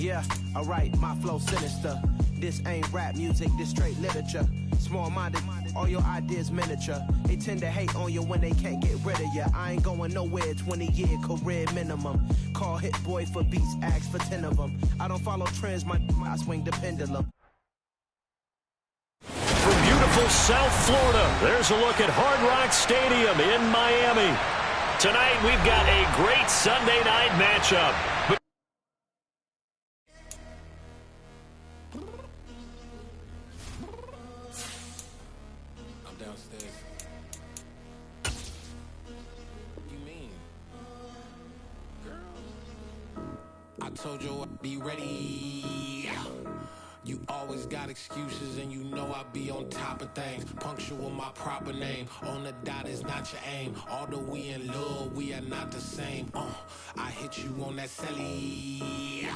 Yeah, alright, my flow sinister. This ain't rap music, this straight literature. Small-minded, all your ideas miniature. They tend to hate on you when they can't get rid of you. I ain't going nowhere, 20-year career minimum. Call Hit Boy for beats, ask for 10 of them. I don't follow trends, I swing the pendulum. From beautiful South Florida, there's a look at Hard Rock Stadium in Miami. Tonight, we've got a great Sunday night matchup. I'm downstairs. What you mean? Girl, I told you I'd be ready. You always got excuses and you know I be on top of things. Punctual my proper name. On the dot is not your aim. Although we in love, we are not the same. I hit you on that celly.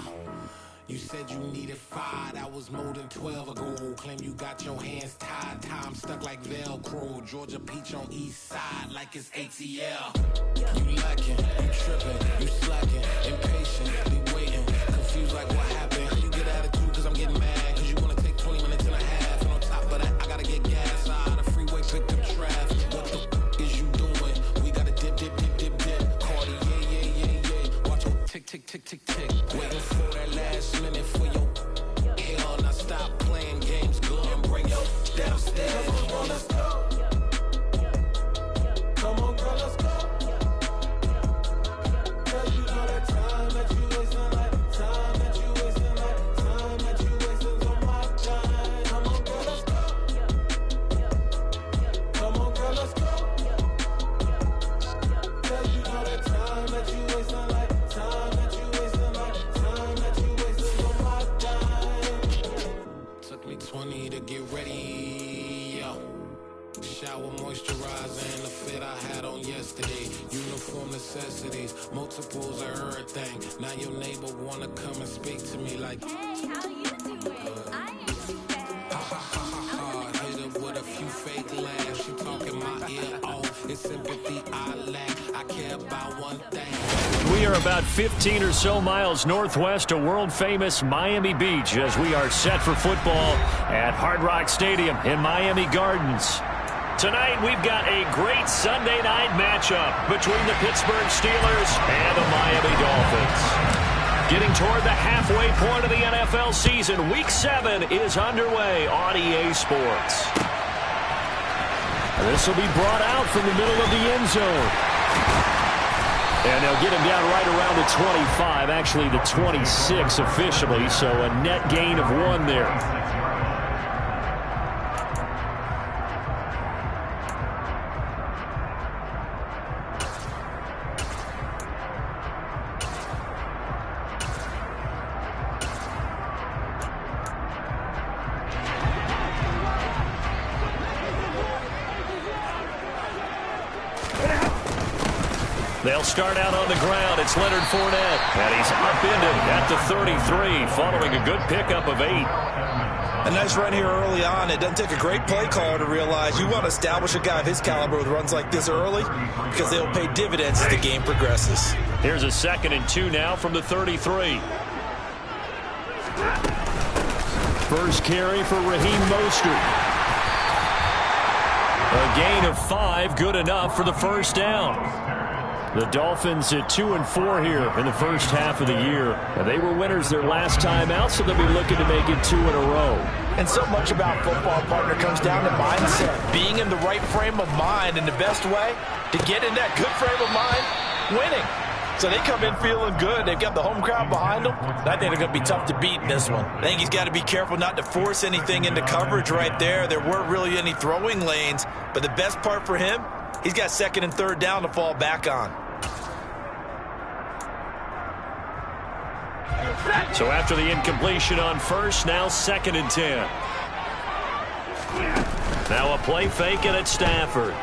You said you needed 5, that was more than 12 ago. Claim you got your hands tied, time stuck like Velcro. Georgia Peach on east side like it's ATL. You lacking, you tripping, you slacking, impatient, be waiting, confused like what happened. How you get attitude cause I'm getting mad, cause you wanna take 20 minutes and a half. And on top of that, I gotta get gas out of the freeway, pick up traffic. What the is you doing? We gotta dip, dip, dip, dip, dip. Cardi, yeah. Watch your tick, tick, tick, tick, tick. Waiting for that last minute for your hell. Now stop playing games, go and bring your downstairs. Come on, let's go. Come on, girl, let's go. Cause you know that time that you wasting, like time that you wasting, like time that you wasting on my time. Come on, girl, let's go. Come on, girl, let's go. Cause you know that time that you wasting, like time that you wasting, like time that you wasting on my time. Took me 20 to get ready, yo. Shower moisturizer and the fit I had on yesterday. Uniform necessities, multiples of everything. Now your neighbor wanna come and speak to me like, Hey, how you doing? I ain't too bad. ha ha ha ha ha. Hit her with a few fake laughs. She talking my ear off. It's sympathy I lack. I care about one thing. We are about 15 or so miles northwest of world-famous Miami Beach as we are set for football at Hard Rock Stadium in Miami Gardens. Tonight, we've got a great Sunday night matchup between the Pittsburgh Steelers and the Miami Dolphins. Getting toward the halfway point of the NFL season, Week 7 is underway on EA Sports. This will be brought out from the middle of the end zone. And they'll get him down right around the 25, actually the 26 officially, so a net gain of 1 there. They'll start out on the ground. It's Leonard Fournette. And he's upended at the 33 following a good pickup of 8. A nice run here early on. It doesn't take a great play caller to realize you want to establish a guy of his caliber with runs like this early because they'll pay dividends as the game progresses. Here's a 2nd and 2 now from the 33. First carry for Raheem Mostert. A gain of 5, good enough for the first down. The Dolphins at 2-4 here in the first half of the year. And they were winners their last time out, so they'll be looking to make it 2 in a row. And so much about football, partner, comes down to mindset. Being in the right frame of mind, and the best way to get in that good frame of mind, winning. So they come in feeling good. They've got the home crowd behind them. I think they're going to be tough to beat in this one. I think he's got to be careful not to force anything into coverage right there. There weren't really any throwing lanes. But the best part for him, he's got 2nd and 3rd down to fall back on. So after the incompletion on first, now 2nd and 10. Now a play fake and it's Stafford.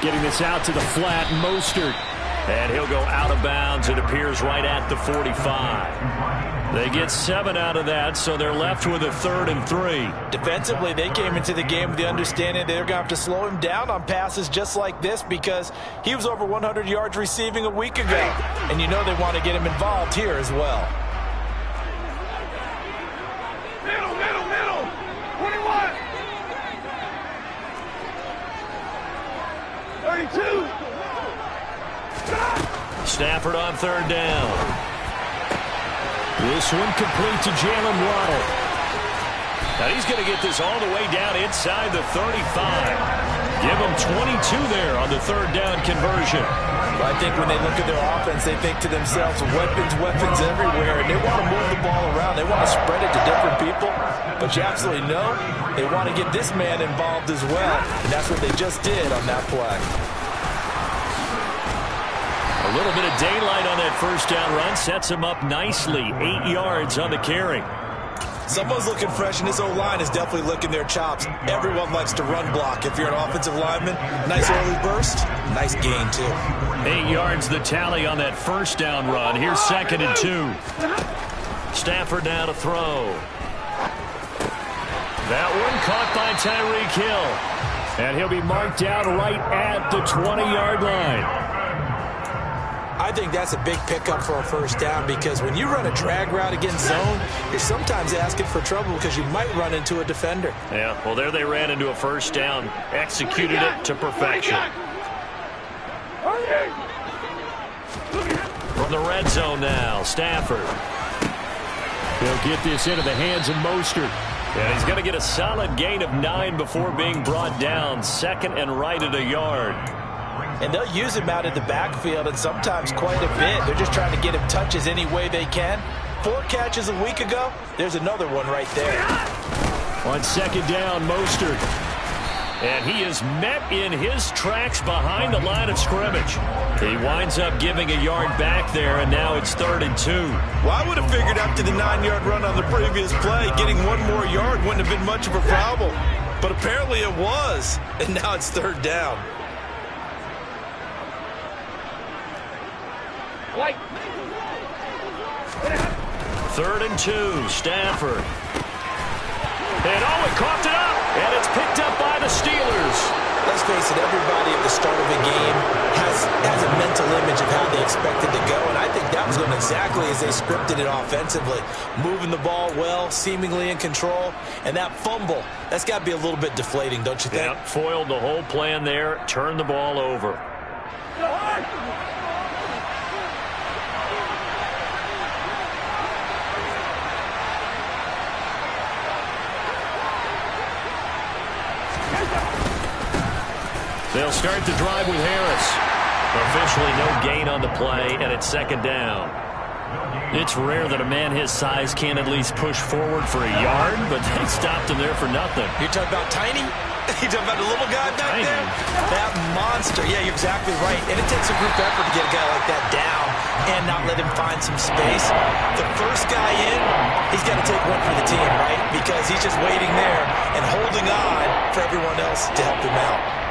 Getting this out to the flat, Mostert. And he'll go out of bounds. It appears right at the 45. They get 7 out of that, so they're left with a 3rd and 3. Defensively, they came into the game with the understanding they're going to have to slow him down on passes just like this because he was over 100 yards receiving a week ago. And you know they want to get him involved here as well. Middle. 21. 32. Stafford on 3rd down. This one complete to Jalen Waddle. Now he's going to get this all the way down inside the 35. Give him 22 there on the 3rd down conversion. Well, I think when they look at their offense, they think to themselves, weapons everywhere, and they want to move the ball around. They want to spread it to different people. But you absolutely know they want to get this man involved as well, and that's what they just did on that play. A little bit of daylight on that 1st down run sets him up nicely. 8 yards on the carry. Someone's looking fresh, and this O-line is definitely licking their chops. Everyone likes to run block. If you're an offensive lineman, nice early burst, nice gain too. 8 yards the tally on that 1st down run. Here's 2nd and 2. Stafford now to throw. That one caught by Tyreek Hill. And he'll be marked out right at the 20-yard line. I think that's a big pickup for a 1st down because when you run a drag route against zone, you're sometimes asking for trouble because you might run into a defender. Yeah, well, there they ran into a 1st down, executed it to perfection. From the red zone now, Stafford. He'll get this into the hands of Mostert. And he's going to get a solid gain of 9 before being brought down. 2nd and right at a yard. And they'll use him out in the backfield, and sometimes quite a bit. They're just trying to get him touches any way they can. 4 catches a week ago. There's another one right there. On 2nd down, Mostert. And he is met in his tracks behind the line of scrimmage. He winds up giving a yard back there, and now it's 3rd and 2. Well, I would have figured after the 9-yard run on the previous play, getting 1 more yard wouldn't have been much of a problem. But apparently it was, and now it's 3rd down. 3rd and 2, Stafford. And he coughed it up, and it's picked up by the Steelers. Let's face it, everybody at the start of a game has a mental image of how they expect it to go, and I think that was going exactly as they scripted it offensively. Moving the ball well, seemingly in control, and that fumble, that's got to be a little bit deflating, don't you think? Yep, foiled the whole plan there, turned the ball over. They'll start the drive with Harris. Officially no gain on the play, and it's 2nd down. It's rare that a man his size can't at least push forward for a yard, but they stopped him there for nothing. You're talking about Tiny? You're talking about the little guy back Tiny. there? That monster. Yeah, you're exactly right. And it takes a group effort to get a guy like that down and not let him find some space. The first guy in, he's got to take one for the team, right? Because he's just waiting there and holding on for everyone else to help him out.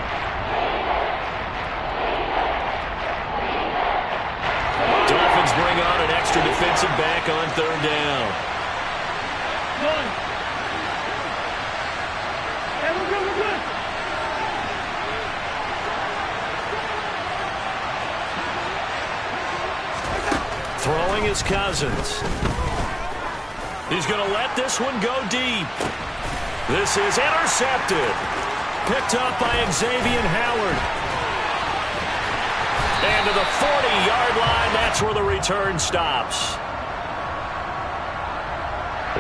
Dolphins bring on an extra defensive back on 3rd down. Throwing is Cousins. He's going to let this one go deep. This is intercepted. Picked up by Xavier Howard. And to the 40-yard line, that's where the return stops.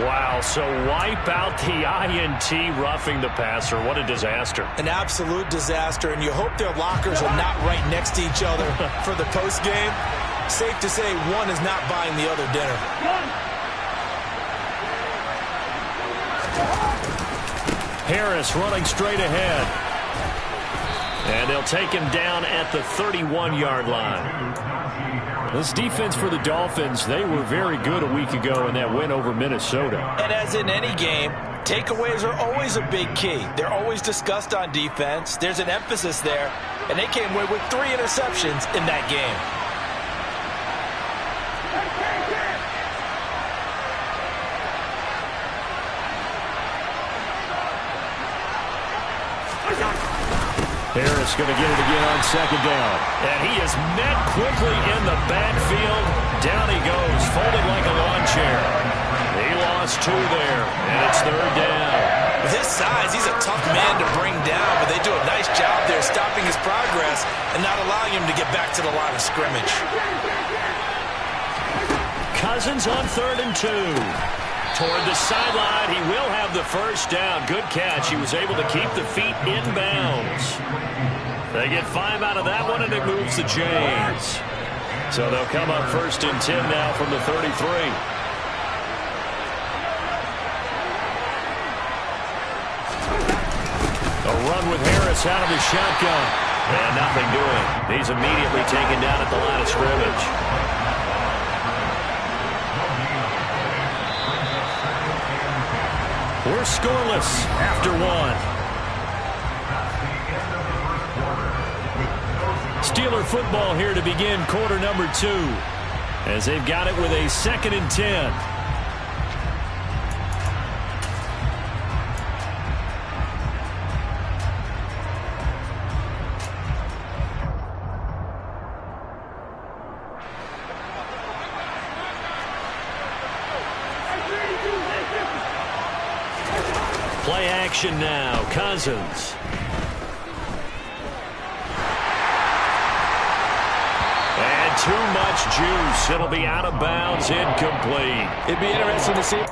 Wow, so wipe out the INT, roughing the passer. What a disaster. An absolute disaster, and you hope their lockers are not right next to each other for the postgame. Safe to say one is not buying the other dinner. Harris running straight ahead. And they'll take him down at the 31-yard line. This defense for the Dolphins, they were very good a week ago in that win over Minnesota. And as in any game, takeaways are always a big key. They're always discussed on defense. There's an emphasis there, and they came away with 3 interceptions in that game. Harris going to get it again on second down. And he is met quickly in the backfield. Down he goes, folded like a lawn chair. He lost 2 there, and it's third down. With his size, he's a tough man to bring down, but they do a nice job there stopping his progress and not allowing him to get back to the line of scrimmage. Cousins on 3rd and 2. Toward the sideline, he will have the first down. Good catch. He was able to keep the feet in bounds. They get 5 out of that one, and it moves the chains. So they'll come up 1st and 10 now from the 33. A run with Harris out of the shotgun. And nothing doing. He's immediately taken down at the line of scrimmage. We're scoreless after 1. Steeler football here to begin quarter number 2. As they've got it with a 2nd and 10. Play action now. Cousins. And too much juice. It'll be out of bounds, incomplete. It'd be interesting to see.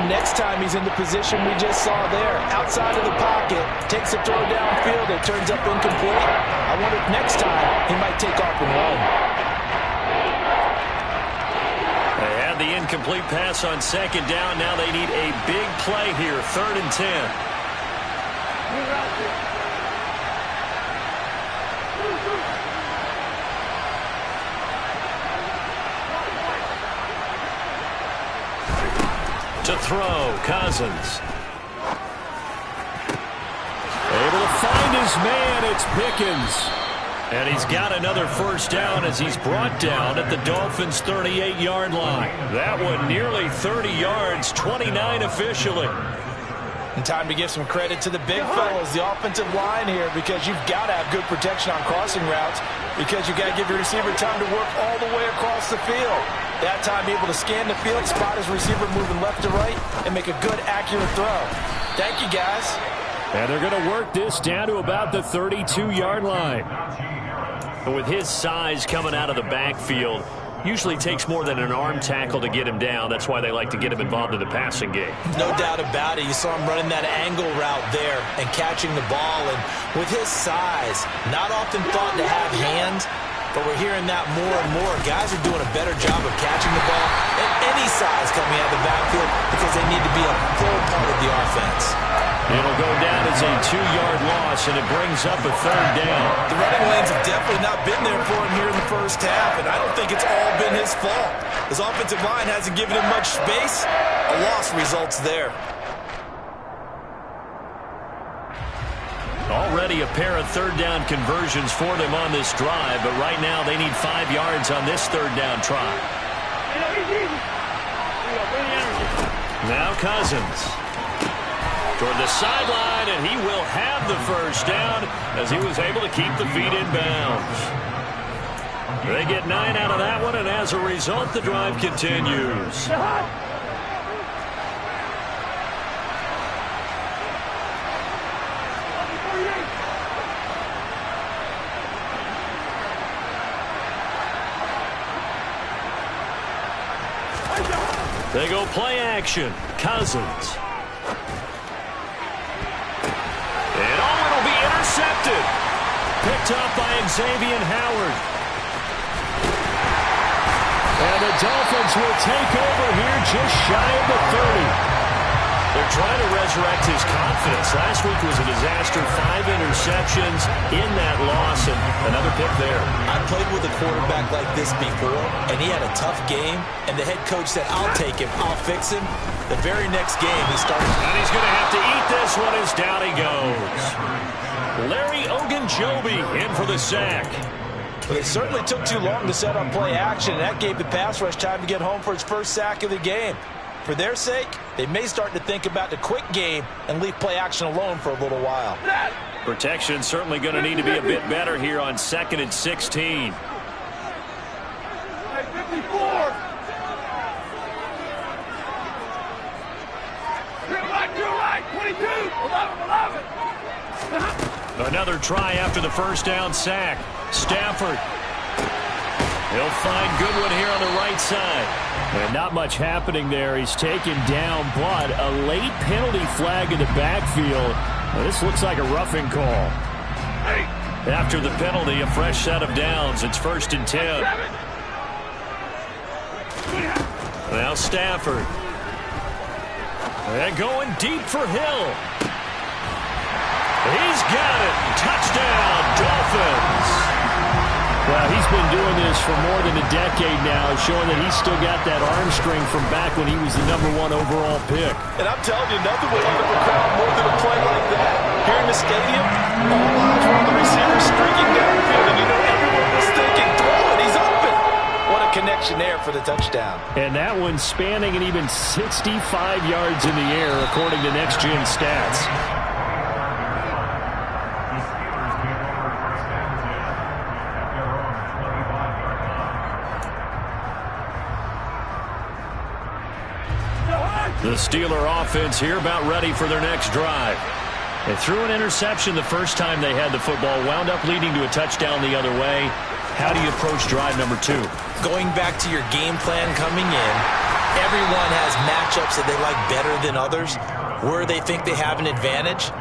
Next time he's in the position we just saw there, outside of the pocket, takes a throw downfield, it turns up incomplete. I wonder if next time he might take off and run. They had the incomplete pass on 2nd down. Now they need a big play here, 3rd and 10. To throw, Cousins. Able to find his man, it's Pickens. And he's got another first down as he's brought down at the Dolphins' 38-yard line. That one nearly 30 yards, 29 officially. And time to give some credit to the big fellas, the offensive line here, because you've got to have good protection on crossing routes, because you've got to give your receiver time to work all the way across the field. That time, be able to scan the field, spot his receiver moving left to right, and make a good, accurate throw. Thank you, guys. And they're going to work this down to about the 32-yard line. But with his size coming out of the backfield, usually takes more than an arm tackle to get him down. That's why they like to get him involved in the passing game. No doubt about it. You saw him running that angle route there and catching the ball. And with his size, not often thought to have hands, but we're hearing that more and more. Guys are doing a better job of catching the ball at any size coming out of the backfield because they need to be a full part of the offense. It'll go down as a 2-yard loss, and it brings up a 3rd down. The running lanes have definitely not been there for him here in the first half, and I don't think it's all been his fault. His offensive line hasn't given him much space. A loss results there. Already a pair of 3rd down conversions for them on this drive, but right now they need 5 yards on this 3rd down try. Now Cousins. Toward the sideline, and he will have the first down as he was able to keep the feet in bounds. They get 9 out of that one, and as a result, the drive continues. They go play action. Cousins. Intercepted. Picked up by Xavier Howard. And And the Dolphins will take over here just shy of the 30. They're trying to resurrect his confidence. Last week was a disaster. 5 interceptions in that loss, and another pick there. I played with a quarterback like this before, and he had a tough game, and the head coach said, I'll take him, I'll fix him. The very next game, he started. And he's going to have to eat this one as down he goes. Larry Ogunjobi in for the sack. But it certainly took too long to set up play action, and that gave the pass rush time to get home for its first sack of the game. For their sake, they may start to think about the quick game and leave play action alone for a little while. Protection certainly going to need to be a bit better here on 2nd and 16. 54. You're right. 22. 11. Another try after the first down sack. Stafford. He'll find Goodwin here on the right side. And not much happening there. He's taken down, but a late penalty flag in the backfield. Now, this looks like a roughing call. After the penalty, a fresh set of downs. It's 1st and 10. Now Stafford. And going deep for Hill. He's got it. Touchdown, Dolphins. Well, he's been doing this for more than a decade now, showing that he's still got that arm strength from back when he was the #1 overall pick. And I'm telling you, nothing will light up a crowd more than a play like that. Here in the stadium, all eyes were on the receiver streaking downfield, and you know everyone was thinking, throw it, he's open. What a connection there for the touchdown. And that one spanning an even 65 yards in the air, according to Next Gen Stats. The Steeler offense here about ready for their next drive. They threw an interception the first time they had the football, wound up leading to a touchdown the other way. How do you approach drive number 2? Going back to your game plan coming in, everyone has matchups that they like better than others. Where they think they have an advantage,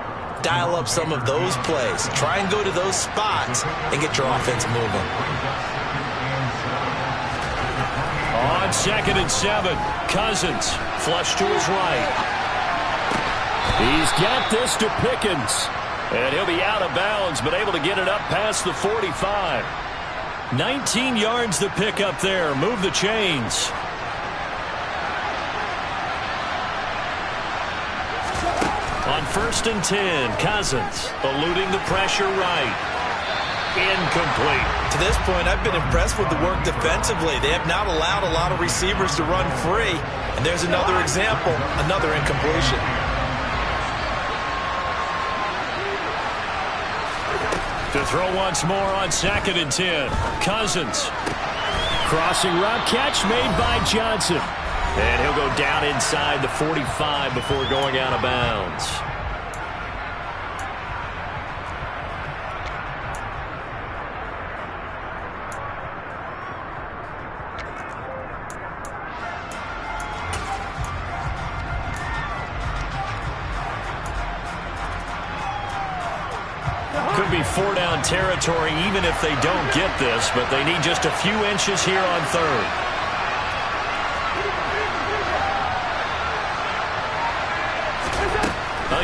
dial up some of those plays. Try and go to those spots and get your offense moving. On 2nd and 7, Cousins flush to his right. He's got this to Pickens. And he'll be out of bounds, but able to get it up past the 45. 19 yards to pick up there. Move the chains. On 1st and 10, Cousins eluding the pressure right. Incomplete. To this point, I've been impressed with the work defensively. They have not allowed a lot of receivers to run free. And there's another example, another incompletion. To throw once more on 2nd and 10. Cousins. Crossing route catch made by Johnson. And he'll go down inside the 45 before going out of bounds. Could be 4-down territory even if they don't get this, but they need just a few inches here on 3rd.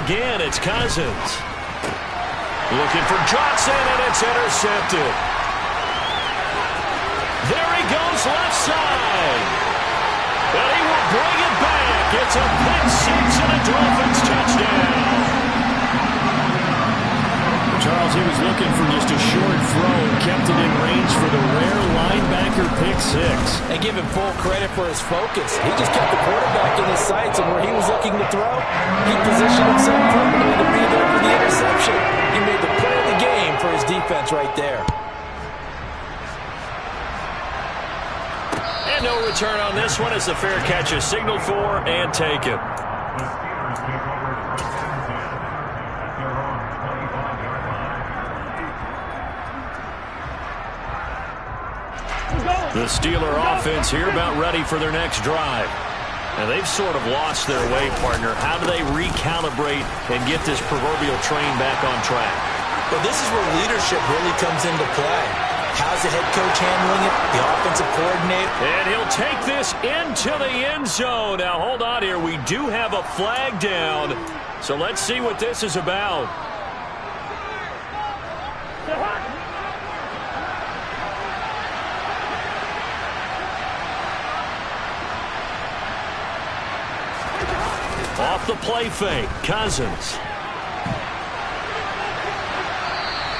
Again, it's Cousins. Looking for Johnson, and it's intercepted. There he goes left side. And he will bring it back. It's a pick 6 and a Dolphins touchdown. Charles, he was looking for just a short throw, kept it in range for the rare linebacker pick 6. And give him full credit for his focus. He just kept the quarterback in his sights, and where he was looking to throw, he positioned himself perfectly to be there for the interception. He made the play of the game for his defense right there. And no return on this one as the fair catch is signaled for and taken. The Steeler offense here about ready for their next drive. And they've sort of lost their way, partner. How do they recalibrate and get this proverbial train back on track? Well, this is where leadership really comes into play. How's the head coach handling it? The offensive coordinator? And he'll take this into the end zone. Now, hold on here. We do have a flag down. So let's see what this is about. Off the play fake, Cousins.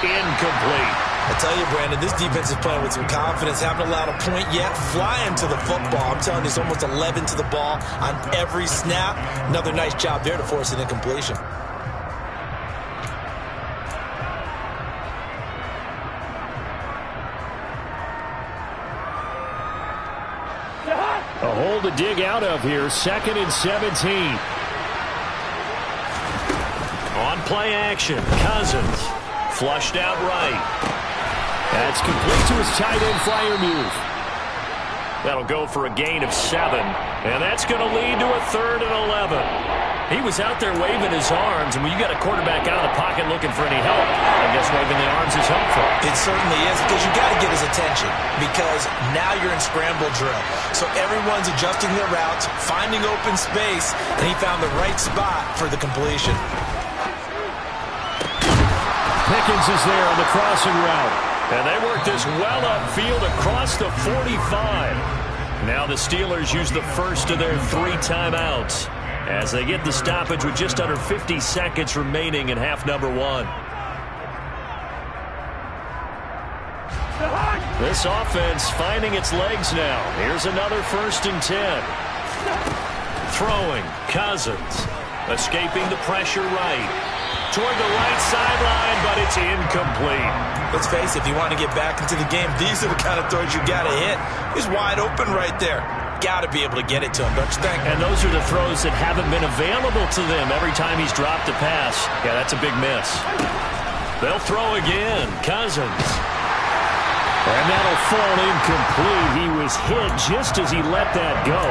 Incomplete. I tell you, Brandon, this defense is playing with some confidence. Haven't allowed a point yet. Flying to the football. I'm telling you, it's almost 11 to the ball on every snap. Another nice job there to force an incompletion. A hole to dig out of here. 2nd and 17. On play action, Cousins. Flushed out right. That's complete to his tight end, Freiermuth. That'll go for a gain of 7. And that's going to lead to a 3rd and 11. He was out there waving his arms, and when you got a quarterback out of the pocket looking for any help, I guess waving the arms is helpful. It certainly is, because you got to get his attention, because now you're in scramble drill. So everyone's adjusting their routes, finding open space, and he found the right spot for the completion. Pickens is there on the crossing route. And they work this well upfield across the 45. Now the Steelers use the first of their 3 timeouts as they get the stoppage with just under 50 seconds remaining in half number 1. This offense finding its legs now. Here's another 1st and 10. Throwing, Cousins. Escaping the pressure right. Toward the right sideline, but it's incomplete. Let's face it, if you want to get back into the game, these are the kind of throws you got to hit. He's wide open right there. Got to be able to get it to him, don't you think? And those are the throws that haven't been available to them every time he's dropped a pass. Yeah, that's a big miss. They'll throw again. Cousins. And that'll fall incomplete. He was hit just as he let that go.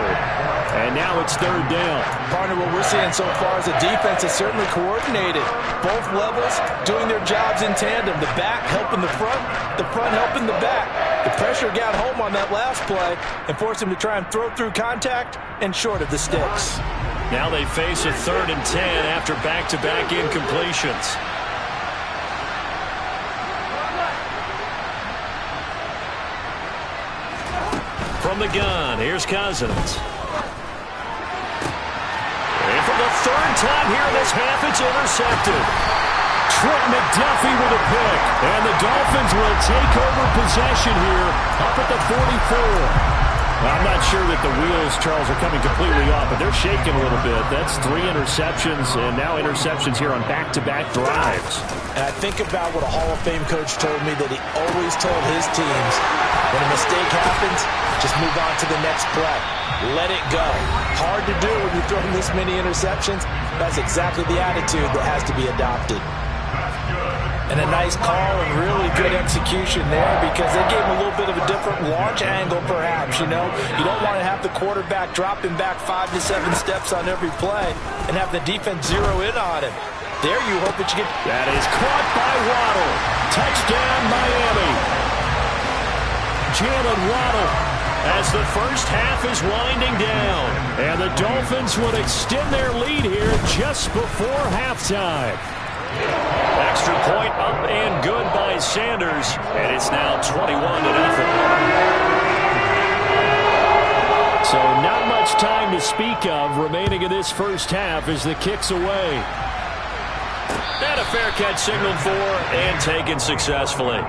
And now it's 3rd down. Partner, what we're seeing so far is the defense is certainly coordinated. Both levels doing their jobs in tandem. The back helping the front helping the back. The pressure got home on that last play and forced him to try and throw through contact and short of the sticks. Now they face a 3rd and 10 after back-to-back incompletions. From the gun, here's Cousins. And for the 3rd time here in this half, it's intercepted. Trent McDuffie with a pick. And the Dolphins will take over possession here up at the 44. I'm not sure that the wheels, Charles, are coming completely off, but they're shaking a little bit. That's 3 interceptions, and now interceptions here on back-to-back drives. And I think about what a Hall of Fame coach told me that he always told his teams, when a mistake happens, just move on to the next play. Let it go. Hard to do when you're throwing this many interceptions. That's exactly the attitude that has to be adopted. And a nice call and really good execution there, because they gave him a little bit of a different launch angle, perhaps, you know. You don't want to have the quarterback dropping back 5 to 7 steps on every play and have the defense zero in on him. There you hope that you get... That is caught by Waddle. Touchdown, Miami. Jalen Waddle as the first half is winding down. And the Dolphins would extend their lead here just before halftime. Extra point up and good by Sanders, and it's now 21-0. So not much time to speak of remaining in this first half as the kick's away. And a fair catch signaled for and taken successfully.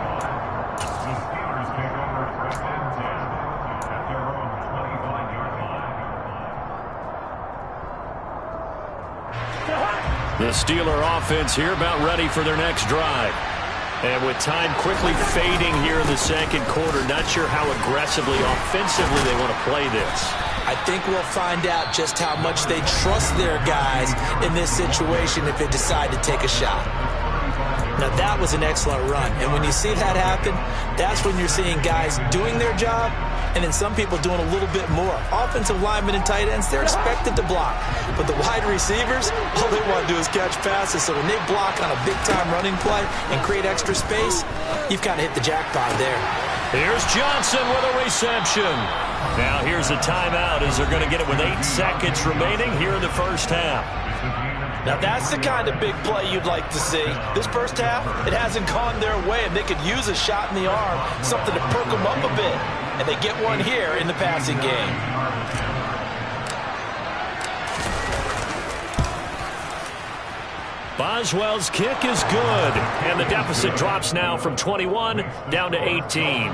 The Steeler offense here about ready for their next drive. And with time quickly fading here in the second quarter, not sure how aggressively, offensively they want to play this. I think we'll find out just how much they trust their guys in this situation if they decide to take a shot. Now, that was an excellent run. And when you see that happen, that's when you're seeing guys doing their job and then some people doing a little bit more. Offensive linemen and tight ends, they're expected to block. But the wide receivers, all they want to do is catch passes. So when they block on a big-time running play and create extra space, you've kind of hit the jackpot there. Here's Johnson with a reception. Now here's a timeout as they're going to get it with 8 seconds remaining here in the first half. Now that's the kind of big play you'd like to see. This first half, it hasn't gone their way, and they could use a shot in the arm, something to perk them up a bit. And they get one here in the passing game. Boswell's kick is good, and the deficit drops now from 21 down to 18.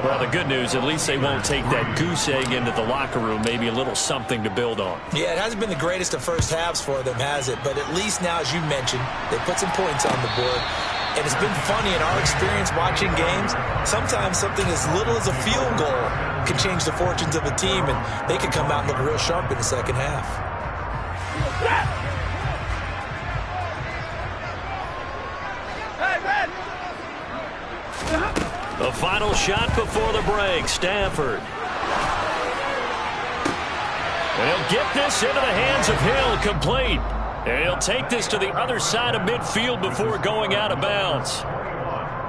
Well, the good news, at least they won't take that goose egg into the locker room, maybe a little something to build on. Yeah, it hasn't been the greatest of first halves for them, has it? But at least now, as you mentioned, they put some points on the board. And it's been funny in our experience watching games. Sometimes something as little as a field goal can change the fortunes of a team, and they can come out and look real sharp in the second half. The final shot before the break, Stafford. And he'll get this into the hands of Hill, complete. And he'll take this to the other side of midfield before going out of bounds.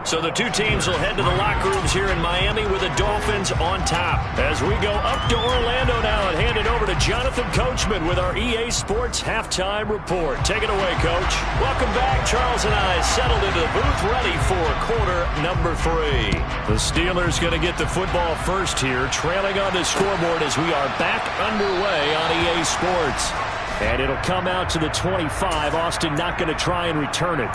So the two teams will head to the locker rooms here in Miami with the Dolphins on top. As we go up to Orlando now and hand it over to Jonathan Coachman with our EA Sports Halftime Report. Take it away, Coach. Welcome back. Charles and I settled into the booth ready for quarter number 3. The Steelers going to get the football first here, trailing on the scoreboard as we are back underway on EA Sports. And it'll come out to the 25. Austin not going to try and return it.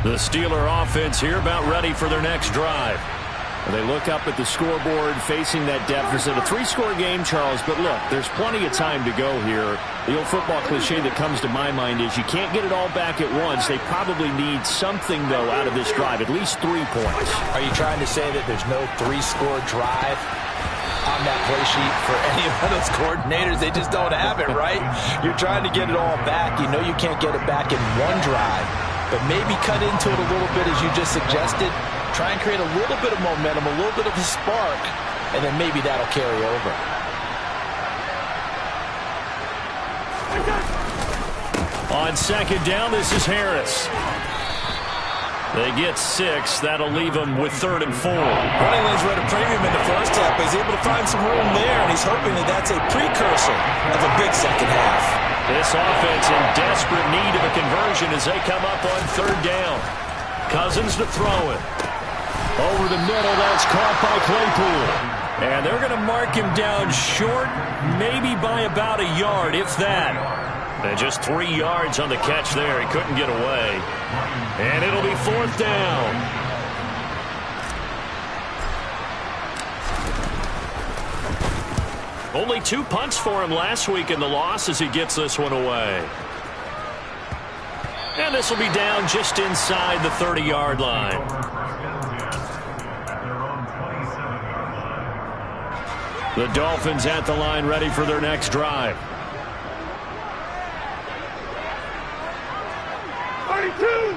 The Steeler offense here about ready for their next drive. And they look up at the scoreboard facing that deficit. A 3-score game, Charles, but look, there's plenty of time to go here. The old football cliche that comes to my mind is you can't get it all back at once. They probably need something, though, out of this drive, at least 3 points. Are you trying to say that there's no 3-score drive on that play sheet for any of those coordinators? They just don't have it, right? You're trying to get it all back. You know you can't get it back in one drive, but maybe cut into it a little bit as you just suggested. Try and create a little bit of momentum, a little bit of a spark, and then maybe that'll carry over. On second down, this is Harris. They get 6. That'll leave them with 3rd and 4. Running lanes were at a premium in the first half, but he's able to find some room there, and he's hoping that that's a precursor of a big second half. This offense in desperate need of a conversion as they come up on 3rd down. Cousins to throw it. Over the middle, that's caught by Claypool. And they're going to mark him down short, maybe by about a yard, if that. And just 3 yards on the catch there. He couldn't get away. And it'll be 4th down. Only 2 punts for him last week in the loss as he gets this one away. And this will be down just inside the 30-yard line. The Dolphins at the line ready for their next drive. 32.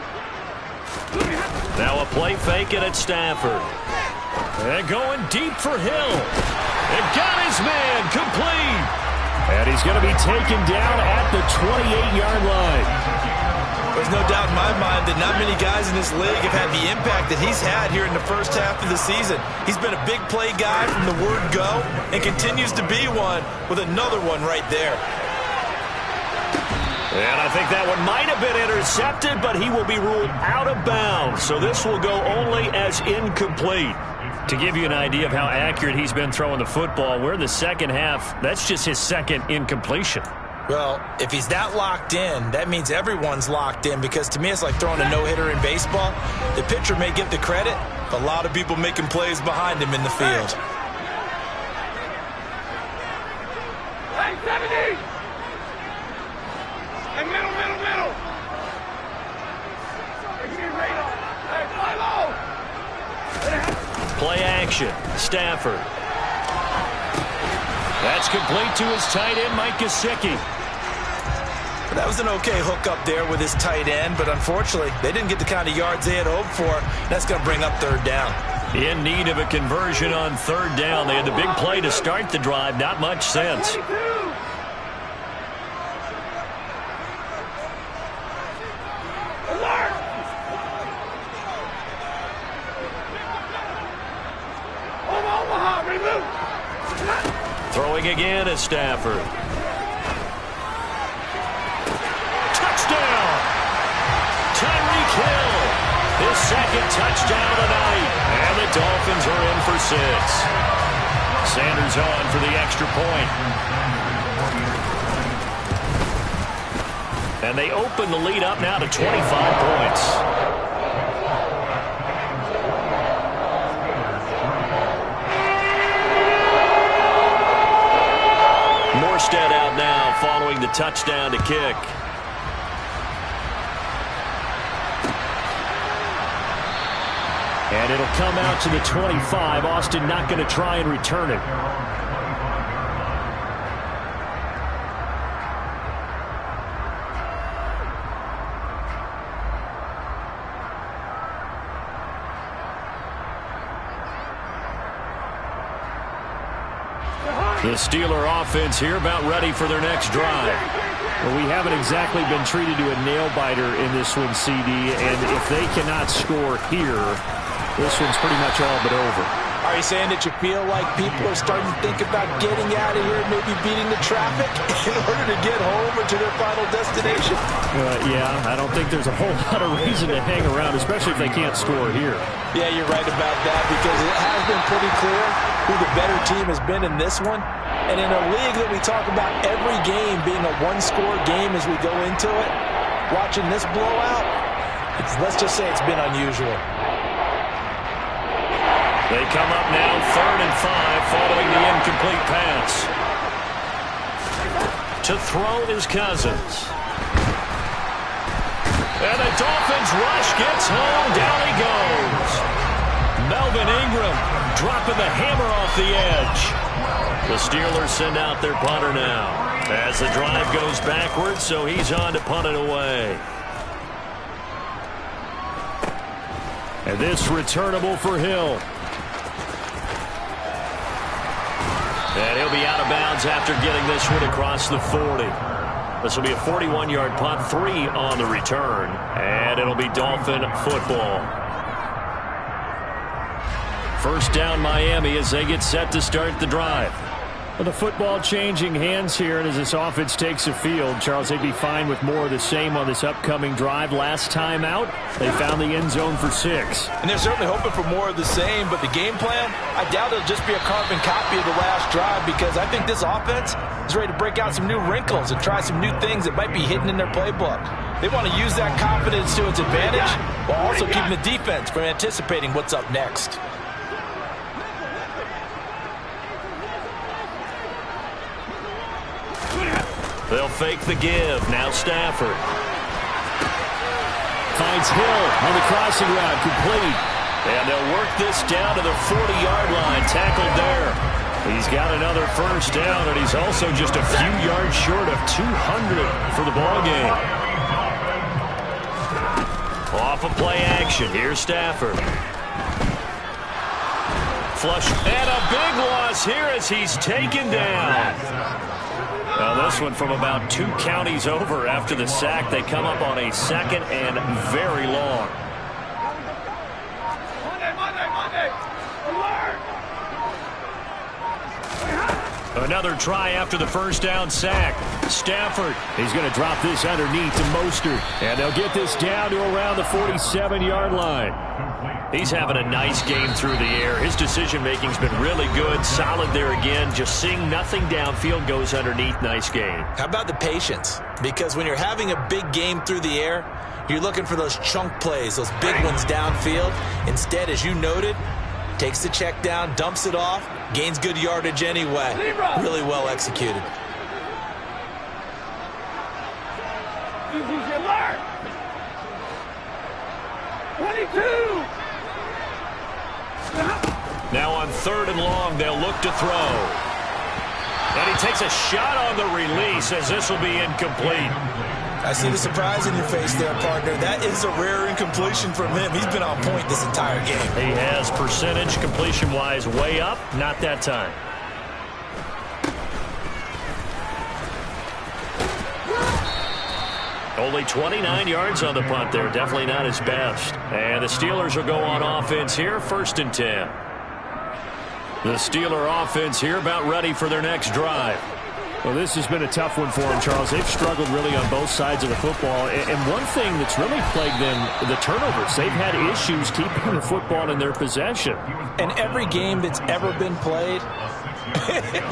Now a play fake it at Stafford. And going deep for Hill. And got his man complete. And he's going to be taken down at the 28-yard line. There's no doubt in my mind that not many guys in this league have had the impact that he's had here in the first half of the season. He's been a big play guy from the word go and continues to be one with another one right there. And I think that one might have been intercepted, but he will be ruled out of bounds. So this will go only as incomplete. To give you an idea of how accurate he's been throwing the football, we're in the second half. That's just his second incompletion. Well, if he's that locked in, that means everyone's locked in, because to me it's like throwing a no-hitter in baseball. The pitcher may get the credit, but a lot of people making plays behind him in the field. Hey, 70! Hey, middle. Hey, fly low! Play action. Stafford. That's It's complete to his tight end, Mike Gesicki. That was an okay hook up there with his tight end, but unfortunately, they didn't get the kind of yards they had hoped for. That's going to bring up third down. In need of a conversion on third down. They had the big play to start the drive. Not much sense. Throwing again is Stafford. Touchdown! Tyreek Hill, his second touchdown of the night. And the Dolphins are in for 6. Sanders on for the extra point. And they open the lead up now to 25 points. Morstead out now following the touchdown to kick. And it'll come out to the 25. Austin not going to try and return it. The Steeler offense here about ready for their next drive. Well, we haven't exactly been treated to a nail-biter in this one, CD, and if they cannot score here, this one's pretty much all but over. Are you saying that you feel like people are starting to think about getting out of here, maybe beating the traffic in order to get home or to their final destination? Yeah, I don't think there's a whole lot of reason to hang around, especially if they can't score here. Yeah, you're right about that, because it has been pretty clear who the better team has been in this one. And in a league that we talk about every game being a one-score game as we go into it, watching this blowout, let's just say it's been unusual. They come up now, 3rd and 5, following the incomplete pass. To throw is Cousins. And the Dolphins rush gets home. Down he goes. Melvin Ingram dropping the hammer off the edge. The Steelers send out their punter now as the drive goes backwards, so he's on to punt it away. And this returnable for Hill. And he'll be out of bounds after getting this one across the 40. This will be a 41-yard punt, 3 on the return, and it'll be Dolphin football. First down Miami as they get set to start the drive. Well, the football changing hands here, and as this offense takes the field, Charles, they'd be fine with more of the same on this upcoming drive. Last time out, they found the end zone for 6. And they're certainly hoping for more of the same, but the game plan, I doubt it'll just be a carbon copy of the last drive, because I think this offense is ready to break out some new wrinkles and try some new things that might be hidden in their playbook. They want to use that confidence to its advantage while also keeping the defense from anticipating what's up next. They'll fake the give. Now Stafford. Finds Hill on the crossing route, complete. And they'll work this down to the 40-yard line. Tackled there. He's got another first down, and he's also just a few yards short of 200 for the ball game. Off of play action. Here's Stafford. Flush. And a big loss here as he's taken down. Now this one from about 2 counties over after the sack. They come up on a 2nd and very long. Another try after the first down sack. Stafford, he's going to drop this underneath to Mostert. And they'll get this down to around the 47-yard line. He's having a nice game through the air. His decision-making's been really good. Solid there again. Just seeing nothing downfield, goes underneath. Nice game. How about the patience? Because when you're having a big game through the air, you're looking for those chunk plays, those big ones downfield. Instead, as you noted, takes the check down, dumps it off, gains good yardage anyway. Really well executed. Easy alert! 22! Now on 3rd and long, they'll look to throw. And he takes a shot on the release as this will be incomplete. I see the surprise in your face there, partner. That is a rare incompletion from him. He's been on point this entire game. He has percentage completion-wise way up. Not that time. Only 29 yards on the punt there. Definitely not his best. And the Steelers will go on offense here, 1st and 10. The Steeler offense here about ready for their next drive. Well, this has been a tough one for them, Charles. They've struggled really on both sides of the football. And one thing that's really plagued them, the turnovers. They've had issues keeping the football in their possession. And every game that's ever been played,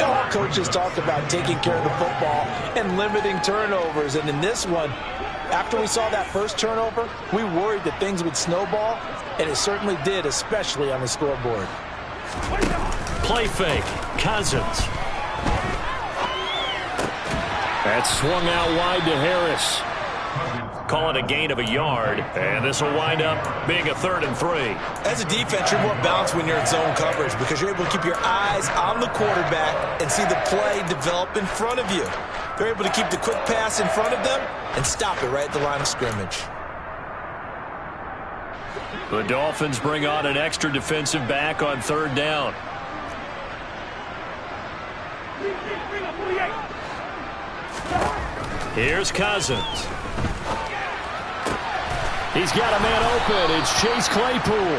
all coaches talk about taking care of the football and limiting turnovers. And in this one, after we saw that first turnover, we worried that things would snowball, and it certainly did, especially on the scoreboard. Play fake. Cousins. That's swung out wide to Harris. Call it a gain of a yard, and this will wind up being a 3rd and 3. As a defense, you're more balanced when you're in zone coverage because you're able to keep your eyes on the quarterback and see the play develop in front of you. They're able to keep the quick pass in front of them and stop it right at the line of scrimmage. The Dolphins bring on an extra defensive back on 3rd down. Here's Cousins. He's got a man open. It's Chase Claypool.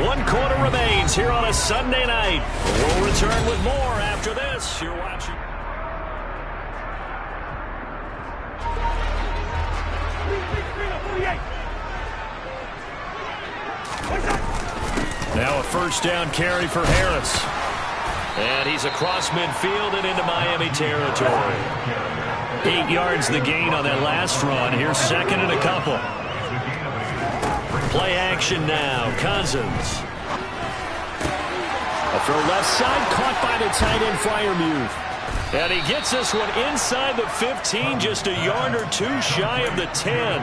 1 quarter remains here on a Sunday night. We'll return with more after this. You're watching. Now a 1st down carry for Harris. And he's across midfield and into Miami territory. 8 yards the gain on that last run. Here's 2nd and a couple. Play action now. Cousins. A throw left side, caught by the tight end Freiermuth. And he gets this one inside the 15, just a yard or 2 shy of the 10.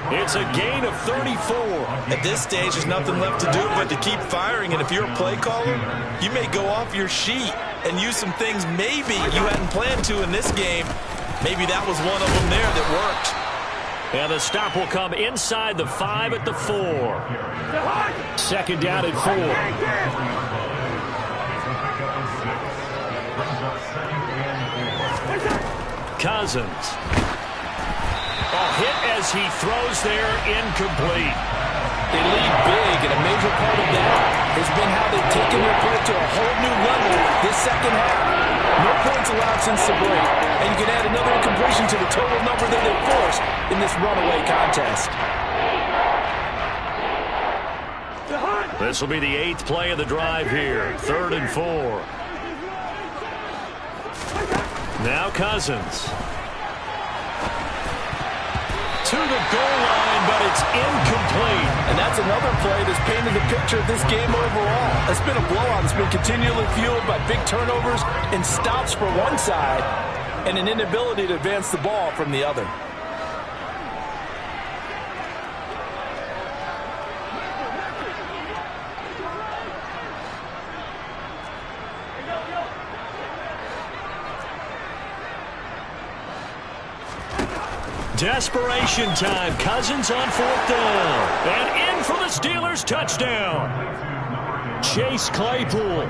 It's a gain of 34. At this stage, there's nothing left to do but to keep firing. And if you're a play caller, you may go off your sheet and use some things maybe you hadn't planned to in this game. Maybe that was one of them there that worked. And the stop will come inside the 5 at the 4. 2nd down and 4. Cousins. A hit as he throws there, incomplete. They lead big, and a major part of that has been how they've taken their play to a whole new level this second half. No points allowed since the break, and you can add another incompletion to the total number that they forced in this runaway contest. This will be the 8th play of the drive here. 3rd and 4. Now Cousins. To the goal line, but it's incomplete. And that's another play that's painted the picture of this game overall. It's been a blowout. It's been continually fueled by big turnovers and stops for one side and an inability to advance the ball from the other. Desperation time. Cousins on 4th down. And in for the Steelers touchdown. Chase Claypool.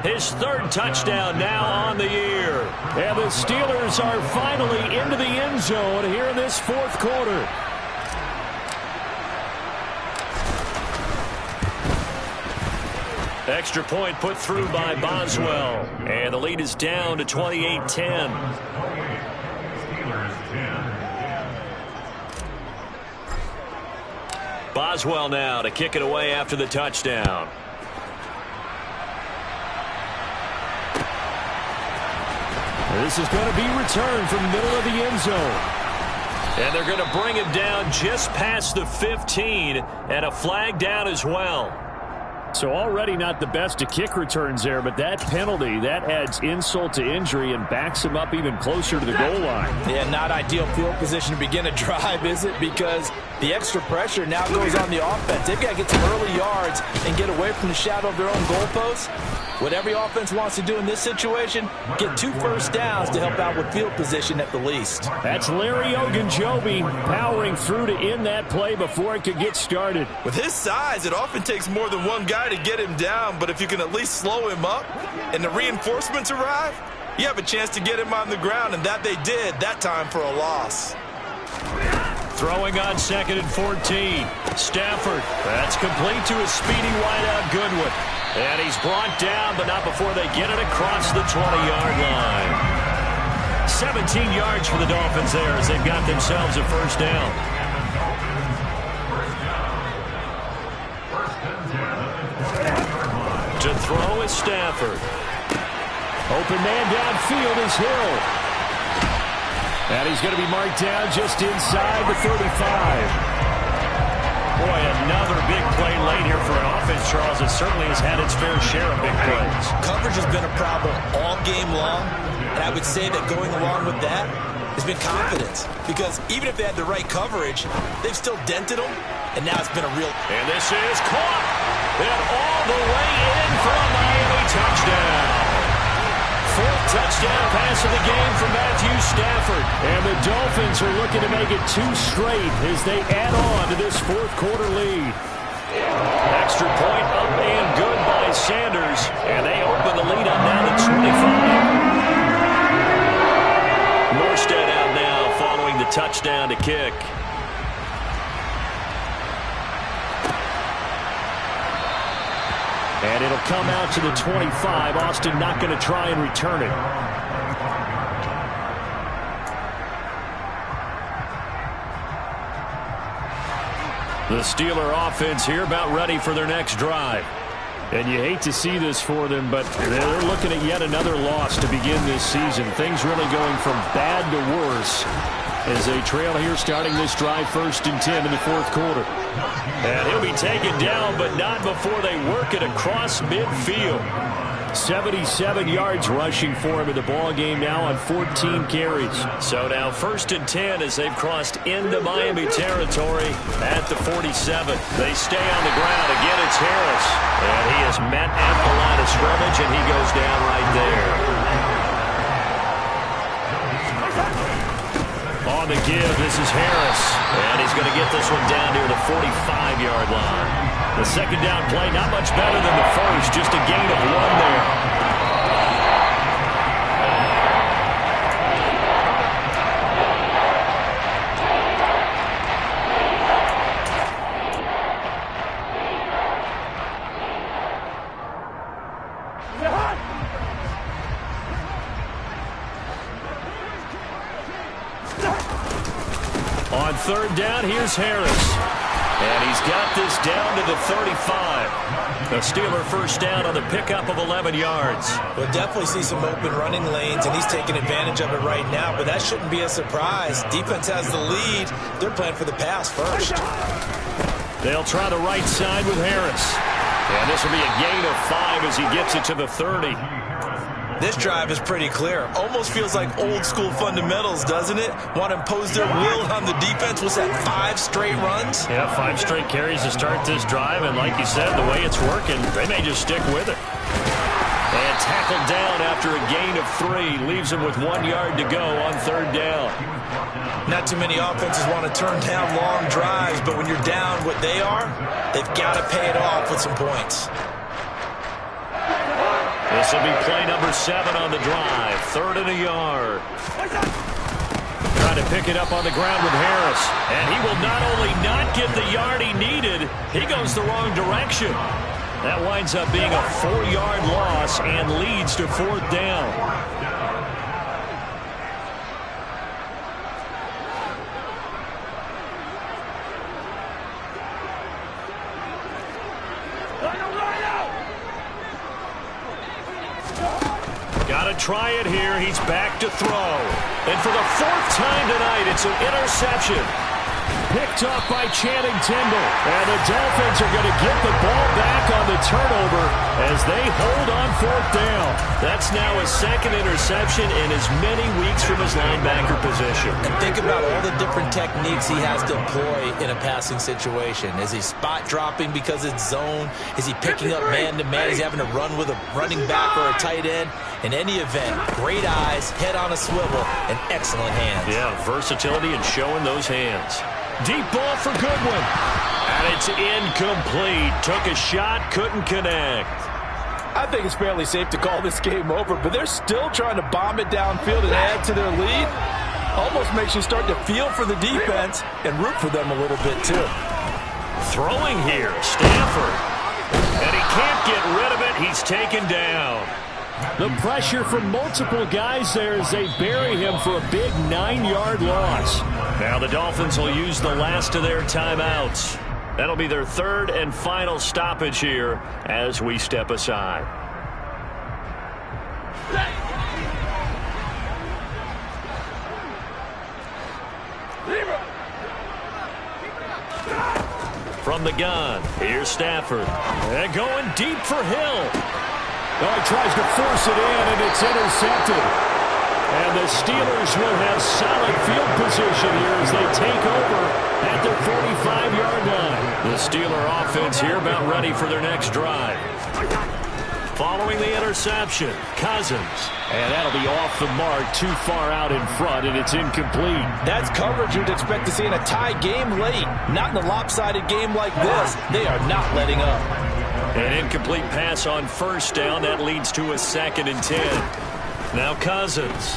His 3rd touchdown now on the year. And the Steelers are finally into the end zone here in this 4th quarter. Extra point put through by Boswell. And the lead is down to 28-10. Boswell now to kick it away after the touchdown. This is going to be returned from the middle of the end zone. And they're going to bring him down just past the 15 and a flag down as well. So already not the best of kick returns there, but that penalty, that adds insult to injury and backs him up even closer to the goal line. Yeah, not ideal field position to begin a drive, is it? Because the extra pressure now goes on the offense. They've got to get some early yards and get away from the shadow of their own goalposts. What every offense wants to do in this situation, get 2 first downs to help out with field position at the least. That's Larry Ogunjobi powering through to end that play before it could get started. With his size, it often takes more than one guy to get him down, but if you can at least slow him up and the reinforcements arrive, you have a chance to get him on the ground, and that they did that time for a loss. Throwing on 2nd and 14. Stafford. That's complete to his speedy wideout Goodwin. And he's brought down, but not before they get it across the 20-yard line. 17 yards for the Dolphins there as they've got themselves a first down. To throw is Stafford. Open man downfield is Hill. And he's going to be marked down just inside the 35. Boy, another big play late here for an offense, Charles. It certainly has had its fair share of big plays. Coverage has been a problem all game long, and I would say that going along with that has been confidence. Because even if they had the right coverage, they've still dented them, and now it's been a real... And this is caught, and all the way in for a Miami touchdown. 4th touchdown pass of the game for Matthew Stafford. And the Dolphins are looking to make it 2 straight as they add on to this 4th quarter lead. Extra point up and good by Sanders. And they open the lead up now to 25. Morstead out now following the touchdown to kick. And it'll come out to the 25. Austin not going to try and return it. The Steeler offense here about ready for their next drive. And you hate to see this for them, but they're looking at yet another loss to begin this season. Things really going from bad to worse as they trail here starting this drive 1st and 10 in the 4th quarter. And he'll be taken down, but not before they work it across midfield. 77 yards rushing for him in the ball game now on 14 carries. So now 1st and 10 as they've crossed into Miami territory at the 47. They stay on the ground. Again, it's Harris. And he is met at the line of scrimmage, and he goes down right there. On the give, this is Harris. And he's going to get this one down near the 45-yard line. The 2nd down play, not much better than the first, just a gain of 1 there. On 3rd down, here's Harris. And he's got this down to the 35. The Steeler first down on the pickup of 11 yards. We'll definitely see some open running lanes, and he's taking advantage of it right now, but that shouldn't be a surprise. Defense has the lead. They're playing for the pass first. They'll try the right side with Harris. And this will be a gain of 5 as he gets it to the 30. This drive is pretty clear. Almost feels like old school fundamentals, doesn't it? Want to impose their will on the defense. Was that 5 straight runs? Yeah, 5 straight carries to start this drive. And like you said, the way it's working, they may just stick with it. And tackled down after a gain of 3. Leaves him with 1 yard to go on 3rd down. Not too many offenses want to turn down long drives, but when you're down what they are, they've got to pay it off with some points. This will be play number 7 on the drive. 3rd and a yard. Trying to pick it up on the ground with Harris. And he will not only not get the yard he needed, he goes the wrong direction. That winds up being a 4-yard loss and leads to 4th down. Got to try it here. He's back to throw. And for the 4th time tonight, it's an interception. picked off by Channing Tindall. And the Dolphins are going to get the ball back on the turnover as they hold on fourth down. That's now his second interception in as many weeks from his linebacker position. And think about all the different techniques he has to employ in a passing situation. Is he spot dropping because it's zone? Is he picking up man-to-man? Is he having to run with a running back or a tight end? In any event, great eyes, head on a swivel, and excellent hands. Yeah, versatility and showing those hands. Deep ball for Goodwin. And it's incomplete. Took a shot, couldn't connect. I think it's fairly safe to call this game over, but they're still trying to bomb it downfield and add to their lead. Almost makes you start to feel for the defense and root for them a little bit, too. Throwing here, Stafford. And he can't get rid of it. He's taken down. The pressure from multiple guys there as they bury him for a big 9-yard loss. Now the Dolphins will use the last of their timeouts. That'll be their third and final stoppage here as we step aside. From the gun, here's Stafford. And going deep for Hill. Oh, he tries to force it in, and it's intercepted. And the Steelers will have solid field position here as they take over at their 45-yard line. The Steeler offense here about ready for their next drive. Following the interception, Cousins. And that'll be off the mark, too far out in front, and it's incomplete. That's coverage you'd expect to see in a tie game late. Not in a lopsided game like this. They are not letting up. An incomplete pass on first down. That leads to a 2nd and 10. Now Cousins.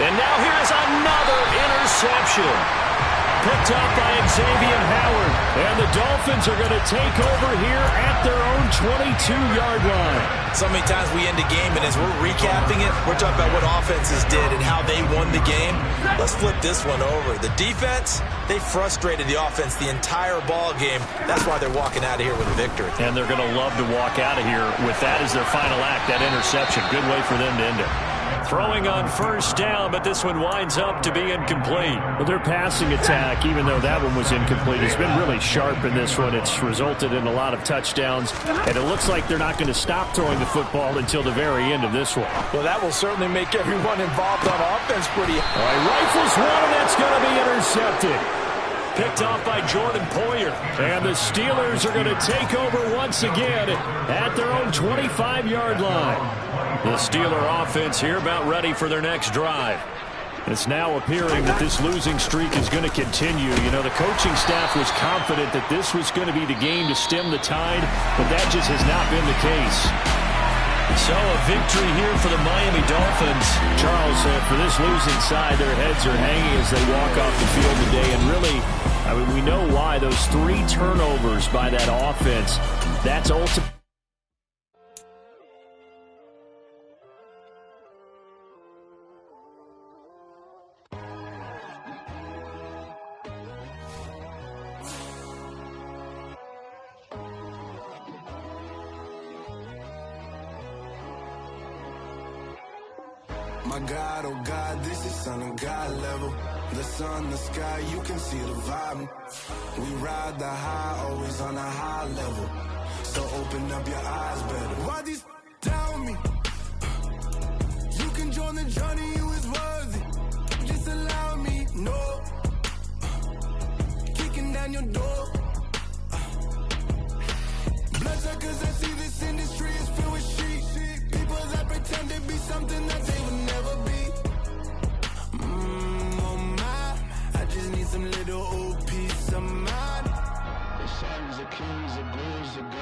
And now here's another interception. Picked up by Xavier Howard. And the Dolphins are going to take over here at their own 22-yard line. So many times we end a game, and as we're recapping it, we're talking about what offenses did and how they won the game. Let's flip this one over. The defense, they frustrated the offense the entire ball game. That's why they're walking out of here with a victory. And they're going to love to walk out of here with that as their final act, that interception. Good way for them to end it. Throwing on first down, but this one winds up to be incomplete. Well, their passing attack, even though that one was incomplete, has been really sharp in this one. It's resulted in a lot of touchdowns, and it looks like they're not going to stop throwing the football until the very end of this one. Well, that will certainly make everyone involved on offense pretty. All right, rifles one, and that's going to be intercepted. Picked off by Jordan Poyer. And the Steelers are going to take over once again at their own 25-yard line. The Steeler offense here about ready for their next drive. It's now appearing that this losing streak is going to continue. You know, the coaching staff was confident that this was going to be the game to stem the tide, but that just has not been the case. So a victory here for the Miami Dolphins. Charles, for this losing side, their heads are hanging as they walk off the field today. And really, I mean, we know why. Those 3 turnovers by that offense, that's ultimately. My God, oh God, this is Son of God level. The sun, the sky, you can see the vibe. We ride the high, always on a high level. So open up your eyes better. Why these tell me? You can join the journey, you is worthy. Just allow me, no. Kicking down your door. Bloodsuckers, I see this industry is filled with sheep. People that pretend to be something that they will never be. Oh my, I just need some little old peace of mind. The sons of kings, the girls of God.